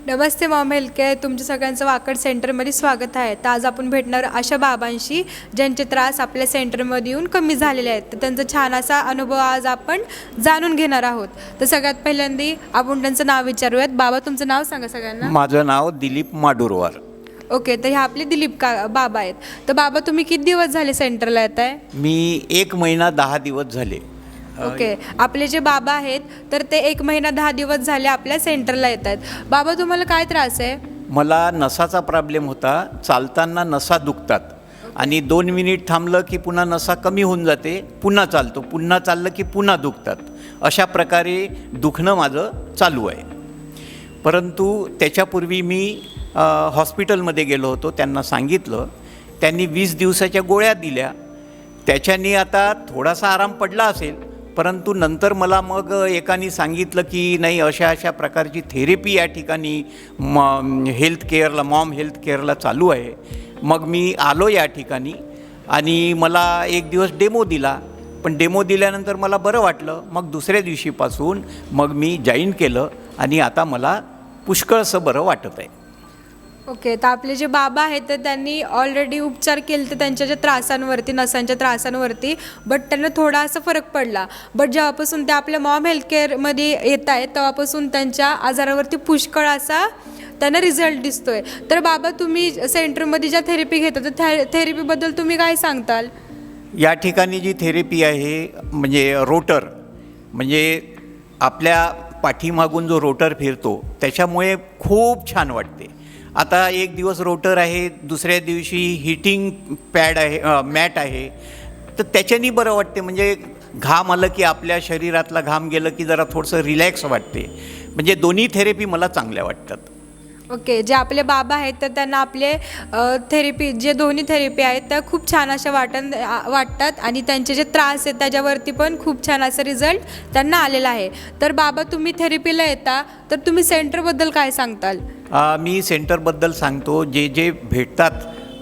नमस्ते Maugham health care. तुमच्या सगळ्यांचं वाकड सेंटरमध्ये स्वागत आहे. तर आज आपण भेटणार अशा बाबांशी ज्यांचे त्रास आपल्या सेंटरमध्ये येऊन कमी झालेले आहेत. तर त्यांचा छान असा अनुभव आज आपण जाणून घेणार आहोत. तर सगळ्यात पहिल्यांदा आपण त्यांचं नाव विचारूयात. बाबा, तुमचं नाव सांगा सगळ्यांना. माझं नाव दिलीप माडुरवार. ओके, तर हे आपले दिलीप बाबा आहेत. तर बाबा, तुम्ही किती दिवस झाले सेंटरला येत आहे? मी 1 महिना 10 दिवस झाले. ओके, आपले जे बाबा आहेत तर ते 1 महिना 10 दिवस झाले आपल्या सेंटरला येत आहेत. बाबा, तुम्हाला काय त्रास आहे? मला नसाचा प्रॉब्लेम होता. चालताना नसा दुखतात आणि 2 मिनिट थांबलं की पुन्हा नसा कमी होऊन जाते, पुन्हा चालतो, पुन्हा चाललं की पुन्हा दुखतात. अशा प्रकारे दुखणं माझं चालू आहे. परंतु त्याच्यापूर्वी मी हॉस्पिटलमध्ये गेलो होतो. त्यांना सांगितलं, त्यांनी 20 दिवसाच्या गोळ्या दिल्या. त्याच्याने आता थोडासा आराम पडला असेल, परंतु नंतर मला मग एकाने सांगितलं की नाही, अशा अशा प्रकारची थेरपी या ठिकाणी हेल्थ केअरला, मॉम हेल्थ केअरला चालू आहे. मग मी आलो या ठिकाणी आणि मला 1 दिवस डेमो दिला. पण डेमो दिल्यानंतर मला बरं वाटलं. मग दुसऱ्या दिवशीपासून मग मी जॉईन केलं आणि आता मला पुष्कळसं बरं वाटत आहे. ओके, तर आपले जे बाबा आहेत तर त्यांनी ऑलरेडी उपचार केले तर त्यांच्या ज्या त्रासांवरती, नसांच्या त्रासांवरती, बट त्यांना थोडा असा फरक पडला. बट जेव्हापासून ते आपल्या मॉम हेल्थ केअरमध्ये येत आहेत तेव्हापासून त्यांच्या आजारावरती पुष्कळ असा त्यांना रिझल्ट दिसतोय. तर बाबा, तुम्ही सेंटरमध्ये ज्या थेरपी घेता तर थेरपीबद्दल तुम्ही काय सांगताल? या ठिकाणी जी थेरपी आहे म्हणजे रोटर, म्हणजे आपल्या पाठीमागून जो रोटर फिरतो त्याच्यामुळे खूप छान वाटते. आता 1 दिवस रोटर आहे, दुसऱ्या दिवशी हीटिंग पॅड आहे, मॅट आहे, तर त्याच्यानी बरं वाटते. म्हणजे घाम आलं की आपल्या शरीरातला घाम गेलं की जरा थोडंसं रिलॅक्स वाटते. म्हणजे दोन्ही थेरपी मला चांगल्या वाटतात. ओके, जे आपले बाबा आहेत तर त्यांना आपले थेरपी, जे दोन्ही थेरपी आहेत त्या खूप छान अशा वाटतात आणि त्यांचे जे त्रास आहेत त्याच्यावरती पण खूप छान असा रिझल्ट त्यांना आलेला आहे. तर बाबा, तुम्ही थेरपीला येता तर तुम्ही सेंटरबद्दल काय सांगताल? मी सेंटरबद्दल सांगतो. जे जे भेटतात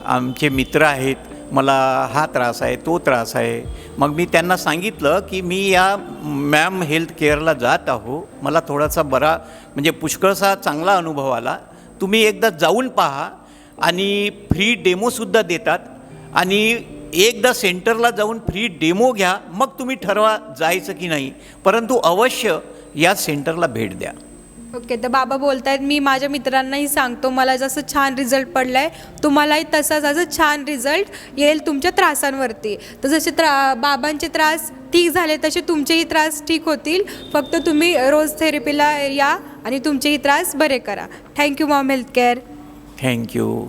आमचे मित्र आहेत, मला हा त्रास आहे, तो त्रास आहे, मग मी त्यांना सांगितलं की मी या मॅम हेल्थ केअरला जात आहो, मला थोडासा बरा म्हणजे पुष्कळसा चांगला अनुभव आला. तुम्ही एकदा जाऊन पहा आणि फ्री डेमोसुद्धा देतात. आणि एकदा सेंटरला जाऊन फ्री डेमो घ्या, मग तुम्ही ठरवा जायचं की नाही. परंतु अवश्य या सेंटरला भेट द्या. ओके, तर बाबा बोलत आहेत, मी माझ्या मित्रांनाही सांगतो, मला जसं छान रिझल्ट पडला आहे तुम्हालाही तसाच असं छान रिझल्ट येईल तुमच्या त्रासांवरती. तर जसे बाबांचे त्रास ठीक झाले तसे तुमचेही त्रास ठीक होतील. फक्त तुम्ही रोज थेरपीला या आणि तुमचेही त्रास बरे करा. Thank you Maugham health care. Thank you.